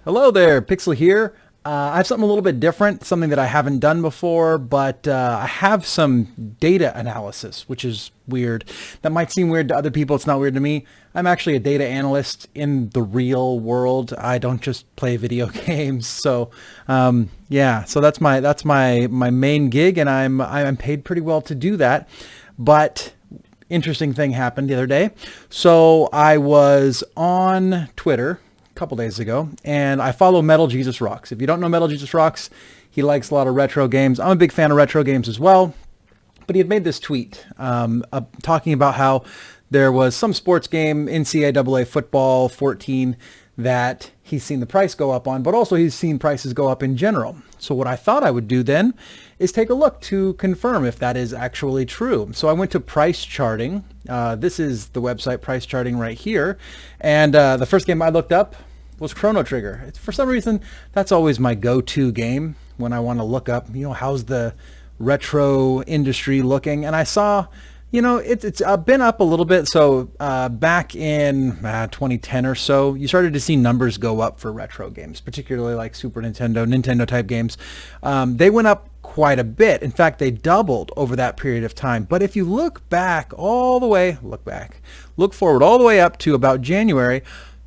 Hello there, Pixel here. I have something a little bit different, something that I haven't done before, but I have some data analysis, which is weird. That might seem weird to other people. It's not weird to me. I'm actually a data analyst in the real world. I don't just play video games. So yeah, so that's my main gig, and I'm paid pretty well to do that. But interesting thing happened the other day. So I was on Twitter couple days ago, and I follow Metal Jesus Rocks. If you don't know Metal Jesus Rocks, he likes a lot of retro games. I'm a big fan of retro games as well, but he had made this tweet talking about how there was some sports game, NCAA football 14, that he's seen the price go up on, but also he's seen prices go up in general. So what I thought I would do then is take a look to confirm if that is actually true. So I went to price charting. This is the website price charting right here. And the first game I looked up was Chrono Trigger. For some reason, that's always my go-to game when I want to look up, how's the retro industry looking. And I saw, it's been up a little bit. So back in 2010 or so, you started to see numbers go up for retro games, particularly like Super Nintendo type games. They went up quite a bit. In fact, they doubled over that period of time. But if you look forward all the way up to about January,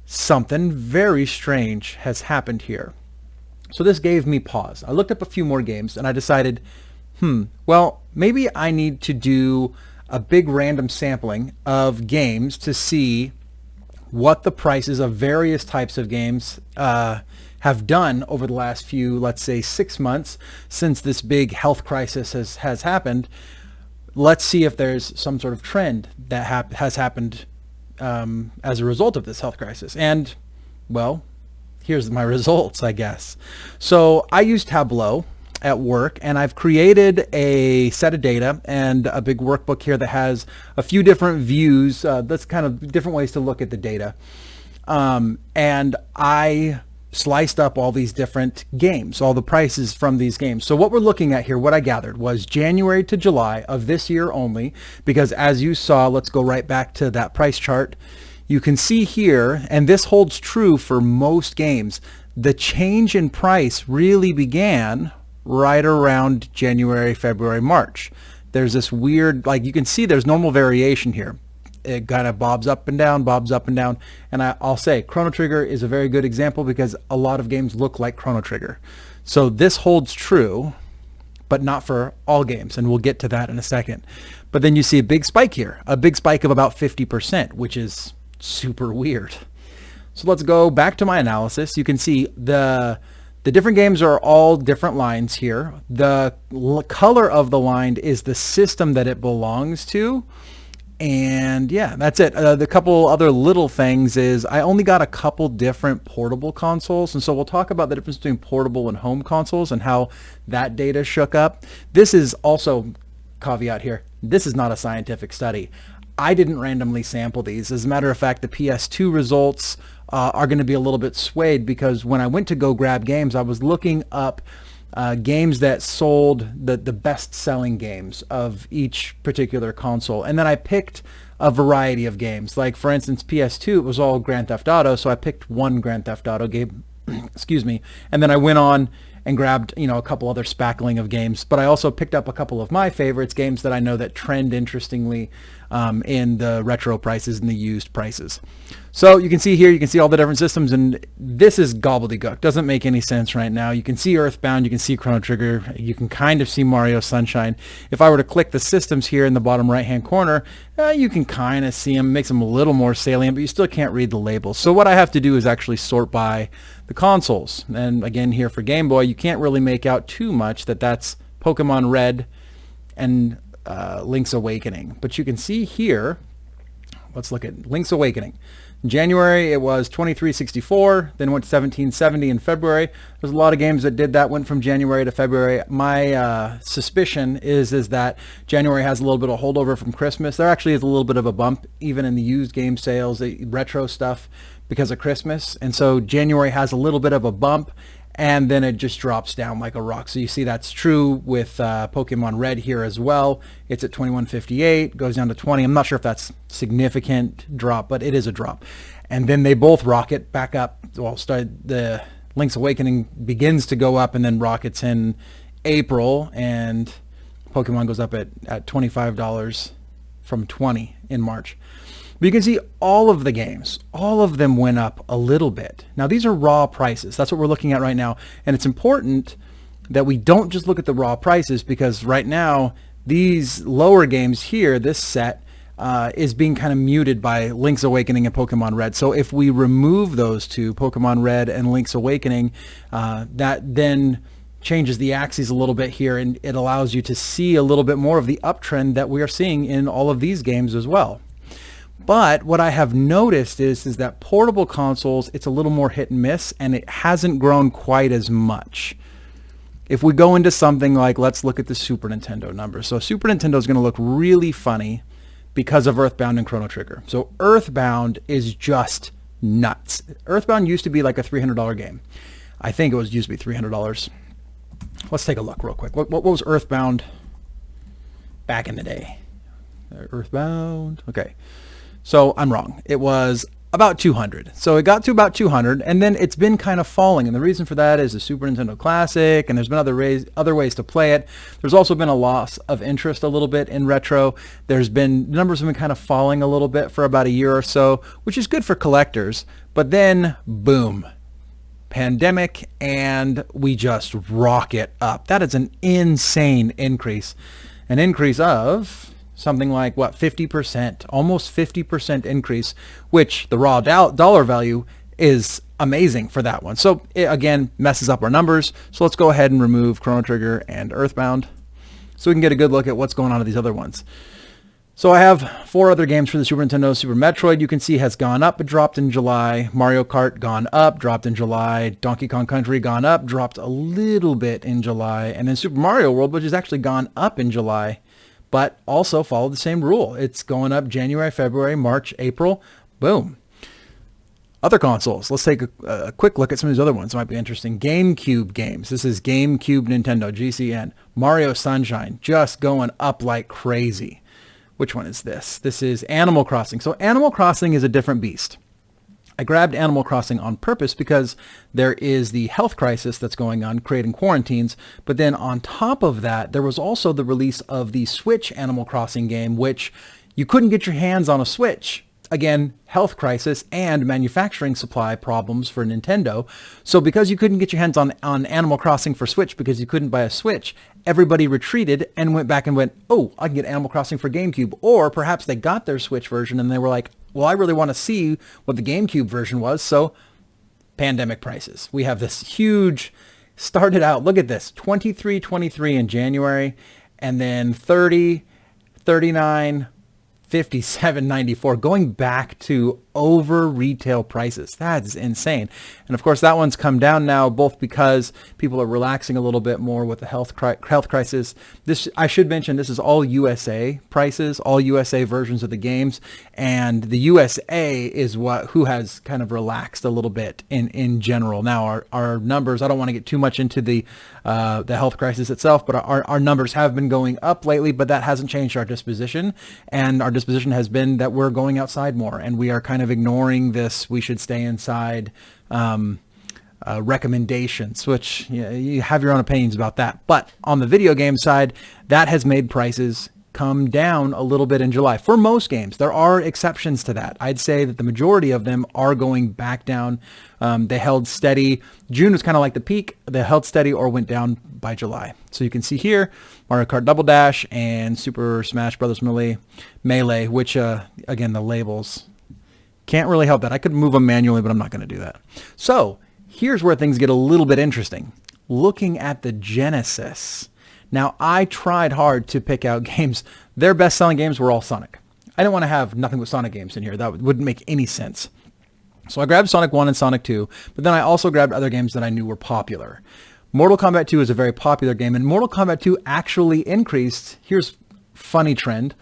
something very strange has happened here. So this gave me pause. I looked up a few more games and I decided, well, maybe I need to do a big random sampling of games to see what the prices of various types of games have done over the last few, let's say 6 months since this big health crisis has happened. Let's see if there's some sort of trend that has happened as a result of this health crisis. And, well, here's my results, I guess. So I use Tableau at work, and I've created a set of data and a big workbook here that has a few different views. That's kind of different ways to look at the data. And I sliced up all these different games, all the prices from these games. So what we're looking at here, what I gathered was January to July of this year only, because as you saw, let's go right back to that price chart. You can see here, and this holds true for most games, the change in price really began right around January, February, March. There's this weird, you can see there's normal variation here. It kind of bobs up and down. And I'll say Chrono Trigger is a very good example because a lot of games look like Chrono Trigger. So this holds true, but not for all games. And we'll get to that in a second. But then you see a big spike here, a big spike of about 50%, which is super weird. So let's go back to my analysis. You can see the different games are all different lines here. The color of the line is the system that it belongs to. And yeah, that's it. The couple other little things is I only got a couple different portable consoles. And so we'll talk about the difference between portable and home consoles and how that data shook up. This is also, caveat here, this is not a scientific study. I didn't randomly sample these. As a matter of fact, the PS2 results are going to be a little bit swayed because when I went to go grab games, I was looking up games that sold the best-selling games of each particular console. And then I picked a variety of games. Like, for instance, PS2, it was all Grand Theft Auto, so I picked one Grand Theft Auto game, excuse me, and then I went on and grabbed, a couple other spackling of games. But I also picked up a couple of my favorites, games that I know that trend interestingly in the retro prices and the used prices. So you can see here, you can see all the different systems, and this is gobbledygook. Doesn't make any sense right now. You can see Earthbound, you can see Chrono Trigger, you can kind of see Mario Sunshine. If I were to click the systems here in the bottom right-hand corner, you can kind of see them, makes them a little more salient, but you still can't read the labels. So what I have to do is actually sort by the consoles. And again, here for Game Boy, you can't really make out too much that's Pokemon Red and Link's Awakening. But you can see here, let's look at Link's Awakening. In January, it was 2364, then went to 1770 in February. There's a lot of games that did that, went from January to February. My suspicion is that January has a little bit of holdover from Christmas. There actually is a little bit of a bump, even in the used game sales, the retro stuff, because of Christmas. And so January has a little bit of a bump, and then it just drops down like a rock. So you see that's true with Pokemon Red here as well. It's at 2158, goes down to 20. I'm not sure if that's significant drop, but it is a drop. and then they both rocket back up. Well, the Link's Awakening begins to go up and then rockets in April, and Pokemon goes up at $25 from $20 in March. But you can see all of the games, all of them went up a little bit. Now these are raw prices. That's what we're looking at right now. And it's important that we don't just look at the raw prices, because right now these lower games here, this set, is being kind of muted by Link's Awakening and Pokemon Red. So if we remove those two, Pokemon Red and Link's Awakening, that then changes the axes a little bit here, and it allows you to see a little bit more of the uptrend that we are seeing in all of these games as well. But what I have noticed is that portable consoles, it's a little more hit and miss, and it hasn't grown quite as much. If we go into something like, let's look at the Super Nintendo numbers. So Super Nintendo is going to look really funny because of Earthbound and Chrono Trigger. So Earthbound is just nuts. Earthbound used to be like a $300 game. I think it used to be $300. Let's take a look real quick. What was Earthbound back in the day? Earthbound. Okay. So I'm wrong. It was about 200. So it got to about 200, and then it's been kind of falling. And the reason for that is the Super Nintendo Classic, and there's been other ways to play it. There's also been a loss of interest a little bit in retro. Numbers have been kind of falling a little bit for about a year or so, which is good for collectors. But then, boom, pandemic, and we just rocket up. That is an insane increase. An increase of something like, 50%, almost 50% increase, which the raw dollar value is amazing for that one. So it, again, messes up our numbers. So let's go ahead and remove Chrono Trigger and Earthbound so we can get a good look at what's going on with these other ones. So I have 4 other games for the Super Nintendo. Super Metroid, you can see, has gone up, but dropped in July. Mario Kart, gone up, dropped in July. Donkey Kong Country, gone up, dropped a little bit in July. And then Super Mario World, which has actually gone up in July, but also followed the same rule. It's going up January, February, March, April, boom. Other consoles. Let's take a quick look at some of these other ones. It might be interesting. GameCube games. This is GameCube Nintendo, GCN. Mario Sunshine, just going up like crazy. Which one is this? This is Animal Crossing. So Animal Crossing is a different beast. I grabbed Animal Crossing on purpose because there is the health crisis that's going on, creating quarantines. But then on top of that, there was also the release of the Switch Animal Crossing game, which you couldn't get your hands on a Switch. Again, health crisis and manufacturing supply problems for Nintendo. So because you couldn't get your hands on Animal Crossing for Switch because you couldn't buy a Switch, everybody retreated and went back and went, oh, I can get Animal Crossing for GameCube. Or perhaps they got their Switch version and they were like, well, I really want to see what the GameCube version was. So pandemic prices. We have this huge, started out, look at this, $23.23 in January, and then $30, $39, $57.94, going back to over retail prices. That's insane. And of course, that one's come down now, both because people are relaxing a little bit more with the health crisis. This, I should mention, this is all USA prices, all USA versions of the games, and the USA is who has kind of relaxed a little bit in general. Now, our numbers, I don't want to get too much into the health crisis itself, but our numbers have been going up lately, but that hasn't changed our disposition, and our disposition has been that we're going outside more, and we are kind of ignoring this we should stay inside recommendations, which you have your own opinions about that. But on the video game side, that has made prices come down a little bit in July. For most games, there are exceptions to that. I'd say that the majority of them are going back down. They held steady. June was kind of like the peak. They held steady or went down by July. So you can see here, Mario Kart Double Dash and Super Smash Bros. Melee, which, again, the labels can't really help that. I could move them manually, but I'm not going to do that. So here's where things get a little bit interesting. Looking at the Genesis. Now, I tried hard to pick out games. Their best-selling games were all Sonic. I didn't want to have nothing but Sonic games in here. That wouldn't make any sense. So I grabbed Sonic 1 and Sonic 2, but then I also grabbed other games that I knew were popular. Mortal Kombat 2 is a very popular game, and Mortal Kombat 2 actually increased, here's funny trend,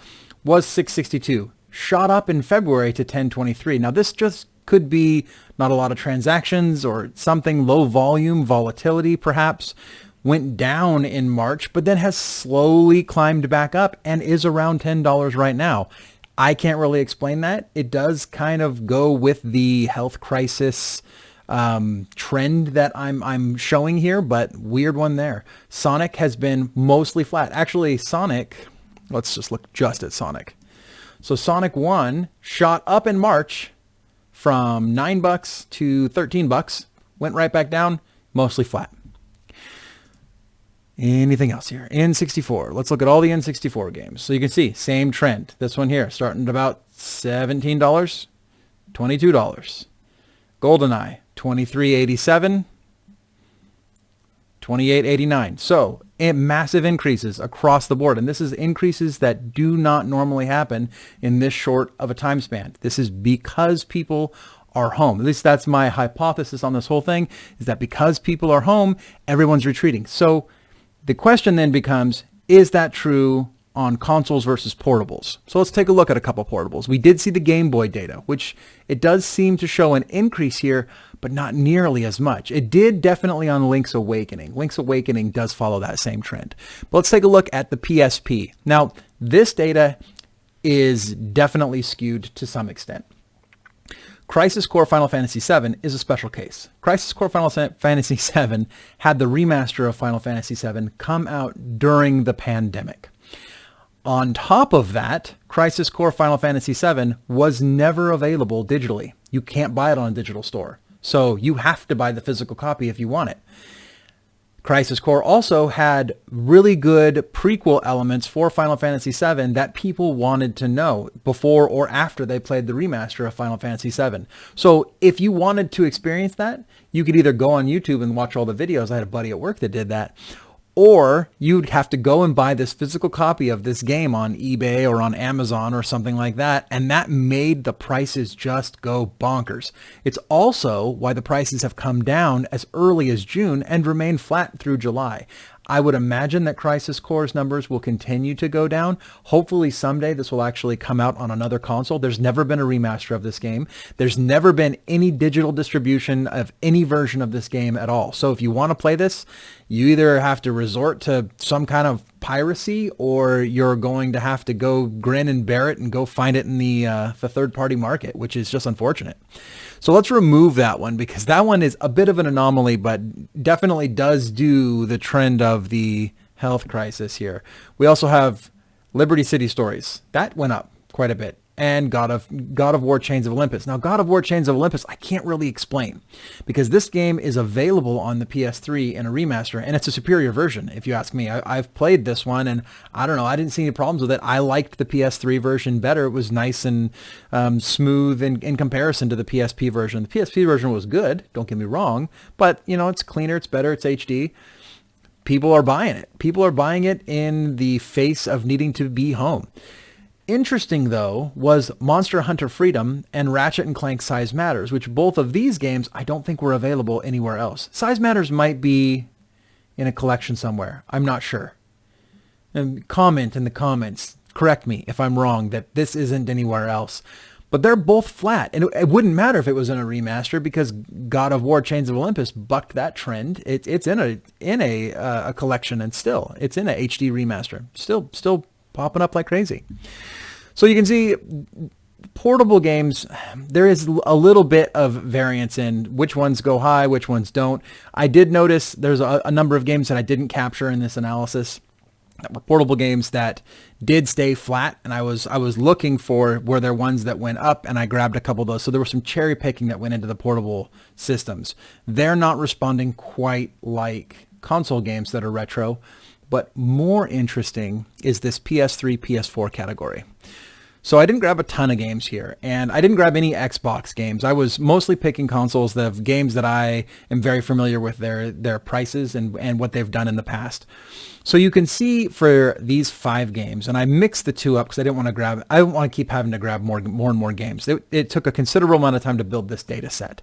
was 662. Shot up in February to 1023. Now, this just could be not a lot of transactions or something, low volume, volatility perhaps. Went down in March, but then has slowly climbed back up and is around $10 right now. I can't really explain that. It does kind of go with the health crisis trend that I'm showing here, but weird one there. Sonic has been mostly flat. Actually, Sonic, let's just look just at Sonic. So Sonic 1 shot up in March from $9 to $13, went right back down, mostly flat. Anything else here? N64. Let's look at all the N64 games. So you can see, same trend. This one here, starting at about $17, $22. GoldenEye, $23.87, $28.89. So massive increases across the board. And this is increases that do not normally happen in this short of a time span. This is because people are home. At least that's my hypothesis on this whole thing, is that because people are home, everyone's retreating. So the question then becomes, is that true on consoles versus portables? So let's take a look at a couple portables. We did see the Game Boy data, which it does seem to show an increase here, but not nearly as much. It did definitely on Link's Awakening. Link's Awakening does follow that same trend. But let's take a look at the PSP. Now, this data is definitely skewed to some extent. Crisis Core Final Fantasy VII is a special case. Crisis Core Final Fantasy VII had the remaster of Final Fantasy VII come out during the pandemic. On top of that, Crisis Core Final Fantasy VII was never available digitally. You can't buy it on a digital store. So you have to buy the physical copy if you want it. Crisis Core also had really good prequel elements for Final Fantasy VII that people wanted to know before or after they played the remaster of Final Fantasy VII. So if you wanted to experience that, you could either go on YouTube and watch all the videos. I had a buddy at work that did that. Or you'd have to go and buy this physical copy of this game on eBay or on Amazon or something like that. And that made the prices just go bonkers. It's also why the prices have come down as early as June and remain flat through July. I would imagine that Crisis Core's numbers will continue to go down. Hopefully someday this will actually come out on another console. There's never been a remaster of this game. There's never been any digital distribution of any version of this game at all. So if you want to play this, you either have to resort to some kind of piracy, or you're going to have to go grin and bear it and go find it in the third-party market, which is just unfortunate. So let's remove that one, because that one is a bit of an anomaly, but definitely does do the trend of the health crisis here. We also have Liberty City Stories. That went up quite a bit. And God of War Chains of Olympus. Now, God of War Chains of Olympus, I can't really explain, because this game is available on the PS3 in a remaster, and it's a superior version, if you ask me. I've played this one, and I don't know, I didn't see any problems with it. I liked the PS3 version better. It was nice and smooth in comparison to the PSP version. The PSP version was good, don't get me wrong, but, you know, it's cleaner, it's better, it's HD. People are buying it. People are buying it in the face of needing to be home. Interesting, though, was Monster Hunter Freedom and Ratchet & Clank Size Matters, which both of these games I don't think were available anywhere else. Size Matters might be in a collection somewhere. I'm not sure. And comment in the comments, correct me if I'm wrong, that this isn't anywhere else. But they're both flat, and it wouldn't matter if it was in a remaster, because God of War Chains of Olympus bucked that trend. It's in a collection, and still it's in a HD remaster. Still popping up like crazy. So you can see portable games, there is a little bit of variance in which ones go high, which ones don't. I did notice there's a number of games that I didn't capture in this analysis that were portable games that did stay flat, and I was looking for were there ones that went up, and I grabbed a couple of those. So there was some cherry picking that went into the portable systems. They're not responding quite like console games that are retro. But more interesting is this PS3, PS4 category. So I didn't grab a ton of games here, and I didn't grab any Xbox games. I was mostly picking consoles that have games that I am very familiar with their prices and what they've done in the past. So you can see for these 5 games, and I mixed the two up because I didn't want to keep having to grab more and more games. It took a considerable amount of time to build this data set.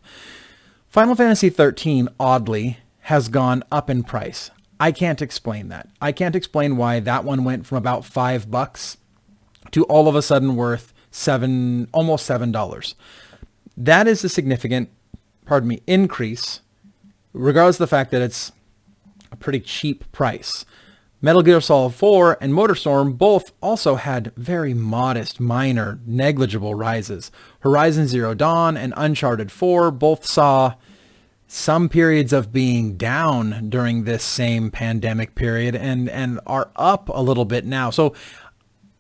Final Fantasy 13, oddly, has gone up in price. I can't explain that. I can't explain why that one went from about $5 to all of a sudden worth almost $7. That is a significant, increase, regardless of the fact that it's a pretty cheap price. Metal Gear Solid 4 and MotorStorm both also had very modest, minor, negligible rises. Horizon Zero Dawn and Uncharted 4 both saw some periods of being down during this same pandemic period and are up a little bit now. So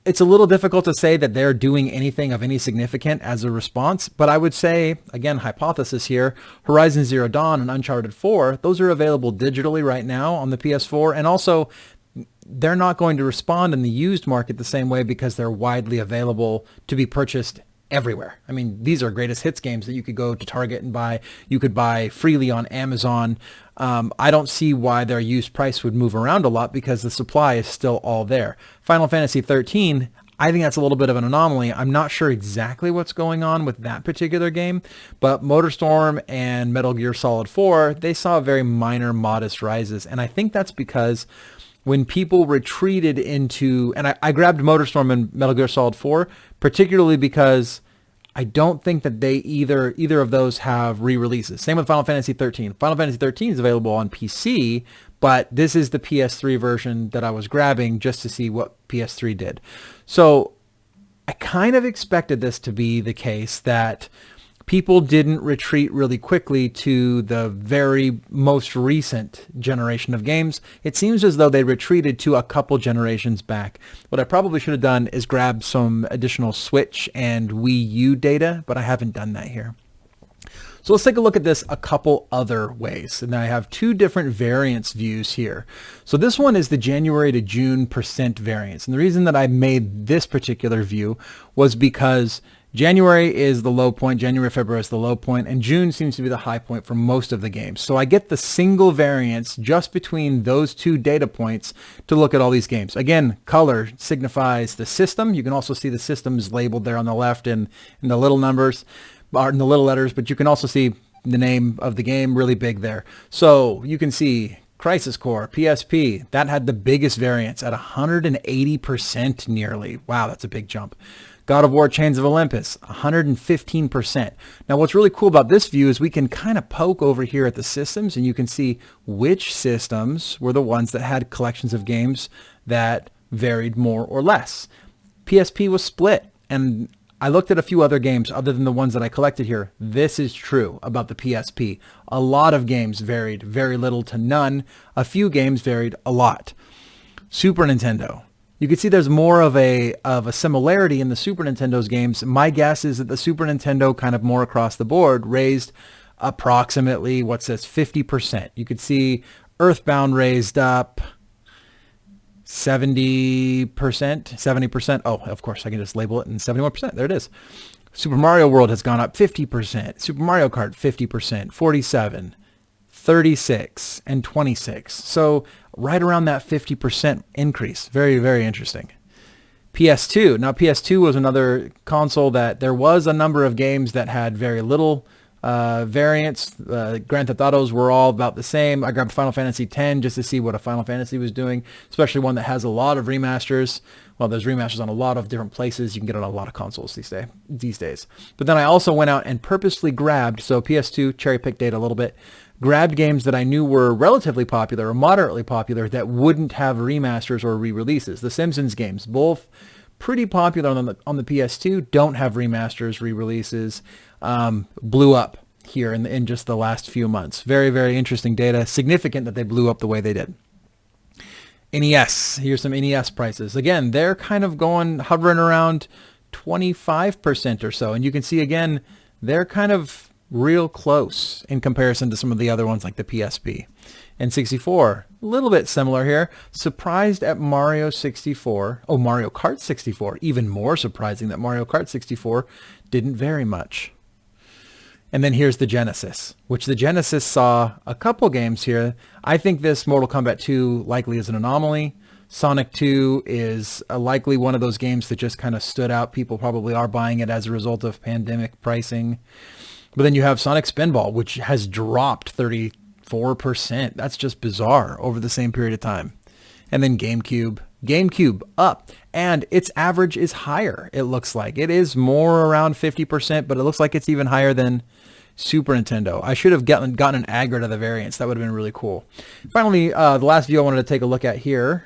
it's a little difficult to say that they're doing anything of any significant as a response, but I would say, again, hypothesis here, Horizon Zero Dawn and Uncharted 4, those are available digitally right now on the PS4, and also they're not going to respond in the used market the same way because they're widely available to be purchased everywhere. I mean, these are greatest hits games that you could go to Target and buy. You could buy freely on Amazon. I don't see why their used price would move around a lot because the supply is still all there. Final Fantasy 13, I think that's a little bit of an anomaly. I'm not sure exactly what's going on with that particular game, but MotorStorm and Metal Gear Solid 4, they saw very minor, modest rises. And I think that's because when people retreated into, and I grabbed MotorStorm and Metal Gear Solid 4, particularly because I don't think that they either of those have re-releases. Same with Final Fantasy 13. Final Fantasy 13 is available on PC, but this is the PS3 version that I was grabbing just to see what PS3 did. So I kind of expected this to be the case, that people didn't retreat really quickly to the very most recent generation of games. It seems as though they retreated to a couple generations back. What I probably should have done is grab some additional Switch and Wii U data, but I haven't done that here. So let's take a look at this a couple other ways. And I have two different variance views here. So this one is the January to June percent variance. And the reason that I made this particular view was because January is the low point, January, February is the low point, and June seems to be the high point for most of the games. So I get the single variance just between those two data points to look at all these games. Again, color signifies the system. You can also see the systems labeled there on the left in the little numbers, or in the little letters, but you can also see the name of the game really big there. So you can see Crisis Core, PSP, that had the biggest variance at 180% nearly. Wow, that's a big jump. God of War Chains of Olympus, 115%. Now what's really cool about this view is we can kind of poke over here at the systems and you can see which systems were the ones that had collections of games that varied more or less. PSP was split, and I looked at a few other games other than the ones that I collected here. This is true about the PSP. A lot of games varied very little to none. A few games varied a lot. Super Nintendo. You can see there's more of a similarity in the Super Nintendo's games. My guess is that the Super Nintendo, kind of more across the board, raised approximately, what's this, 50%. You could see Earthbound raised up 70%. Oh, of course, I can just label it in 71%. There it is. Super Mario World has gone up 50%. Super Mario Kart, 50%, 47, 36, and 26. So right around that 50% increase. Very, very interesting. PS2. Now, PS2 was another console that there was a number of games that had very little variance. Grand Theft Autos were all about the same. I grabbed Final Fantasy X just to see what a Final Fantasy was doing, especially one that has a lot of remasters. Well, there's remasters on a lot of different places. You can get it on a lot of consoles these days. But then I also went out and purposely grabbed, so PS2, cherry-picked data a little bit, grabbed games that I knew were relatively popular or moderately popular that wouldn't have remasters or re-releases. The Simpsons games, both pretty popular on the PS2, don't have remasters, re-releases, blew up here in just the last few months. Very, very interesting data. Significant that they blew up the way they did. NES, here's some NES prices. Again, they're kind of hovering around 25% or so. And you can see, again, they're kind of real close in comparison to some of the other ones like the PSP. And 64, a little bit similar here. Surprised at Mario 64. Oh, Mario Kart 64. Even more surprising that Mario Kart 64 didn't vary much. And then here's the Genesis, which the Genesis saw a couple games here. I think this Mortal Kombat 2 likely is an anomaly. Sonic 2 is likely one of those games that just kind of stood out. People probably are buying it as a result of pandemic pricing. But then you have Sonic Spinball, which has dropped 34%. That's just bizarre over the same period of time. And then GameCube. GameCube up, and its average is higher, it looks like. It is more around 50%, but it looks like it's even higher than Super Nintendo. I should have gotten an aggregate of the variance. That would have been really cool. Finally, the last view I wanted to take a look at here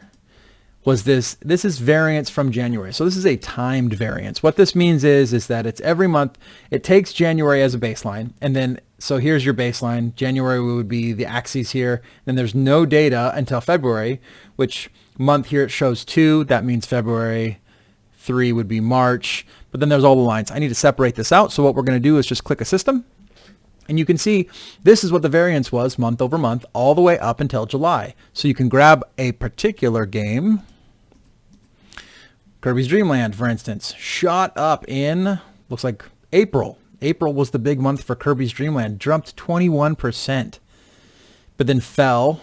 was this is variance from January. So this is a timed variance. What this means is that it's every month. It takes January as a baseline, and then so here's your baseline. January would be the axis here. Then there's no data until February, which month here it shows 2. That means February. 3 would be March, but then there's all the lines. I need to separate this out. So what we're going to do is just click a system, and you can see this is what the variance was month over month all the way up until July. So you can grab a particular game. Kirby's Dream Land, for instance, shot up in, looks like April. April was the big month for Kirby's Dream Land, jumped 21%, but then fell.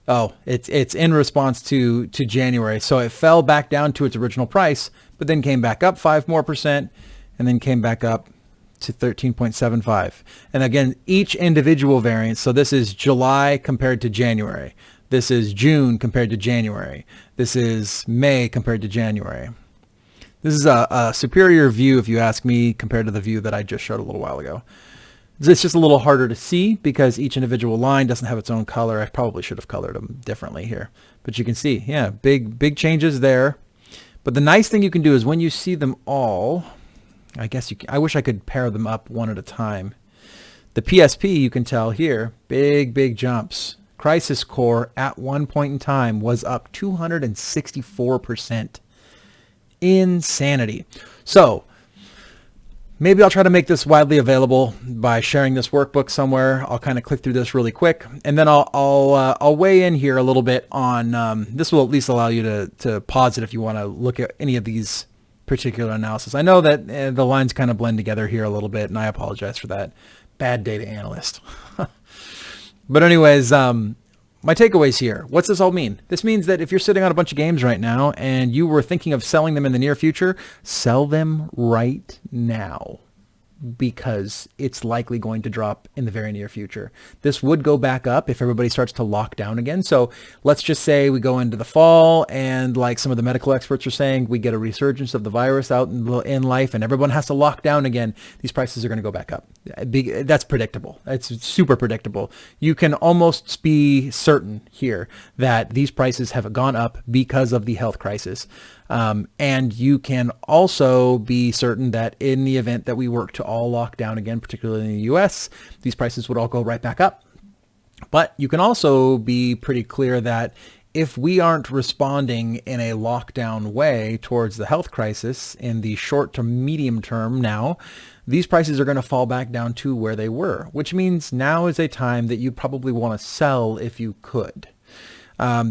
Oh, it's in response to January. So it fell back down to its original price, but then came back up 5% more, and then came back up to 13.75. And again, each individual variance. So this is July compared to January. This is June compared to January. This is May compared to January. This is a superior view, if you ask me, compared to the view that I just showed a little while ago. It's just a little harder to see because each individual line doesn't have its own color. I probably should have colored them differently here. But you can see, yeah, big changes there. But the nice thing you can do is when you see them all, I guess I wish I could pair them up one at a time. The PSP, you can tell here, big jumps. Crisis Core at one point in time was up 264%. Insanity. So maybe I'll try to make this widely available by sharing this workbook somewhere. I'll kind of click through this really quick, and then I'll weigh in here a little bit on this. Will at least allow you to pause it if you want to look at any of these particular analysis. I know that the lines kind of blend together here a little bit, and I apologize for that. Bad data analyst. But anyways, my takeaways here. What's this all mean? This means that if you're sitting on a bunch of games right now and you were thinking of selling them in the near future, sell them right now, because it's likely going to drop in the very near future. This would go back up if everybody starts to lock down again. So let's just say we go into the fall and, like some of the medical experts are saying, we get a resurgence of the virus out in life and everyone has to lock down again. These prices are going to go back up. That's predictable. It's super predictable. You can almost be certain here that these prices have gone up because of the health crisis. And you can also be certain that in the event that we work to all lock down again, particularly in the US, these prices would all go right back up. But you can also be pretty clear that if we aren't responding in a lockdown way towards the health crisis in the short to medium term now, these prices are going to fall back down to where they were, which means now is a time that you probably want to sell if you could.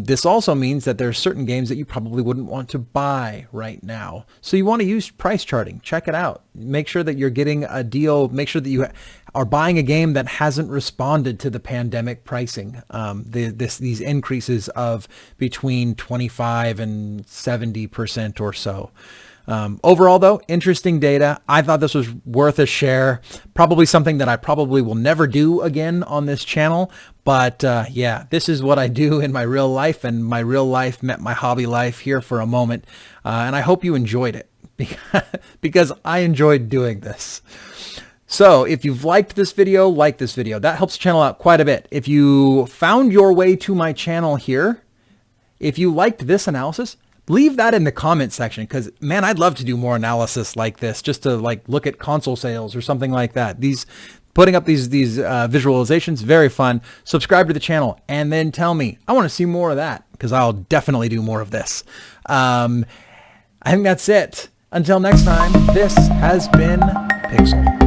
This also means that there's certain games that you probably wouldn't want to buy right now. So you want to use price charting. Check it out. Make sure that you're getting a deal. Make sure that you are buying a game that hasn't responded to the pandemic pricing. These increases of between 25 and 70% or so. Overall, though, interesting data. I thought this was worth a share. Probably something that I probably will never do again on this channel. But yeah, this is what I do in my real life, and my real life met my hobby life here for a moment. And I hope you enjoyed it because I enjoyed doing this. So if you've liked this video, like this video. That helps the channel out quite a bit. If you found your way to my channel here, if you liked this analysis, leave that in the comment section, because man, I'd love to do more analysis like this, just to like look at console sales or something like that. Putting up these visualizations, very fun. Subscribe to the channel and then tell me, I want to see more of that, because I'll definitely do more of this. I think that's it. Until next time, this has been Pixel.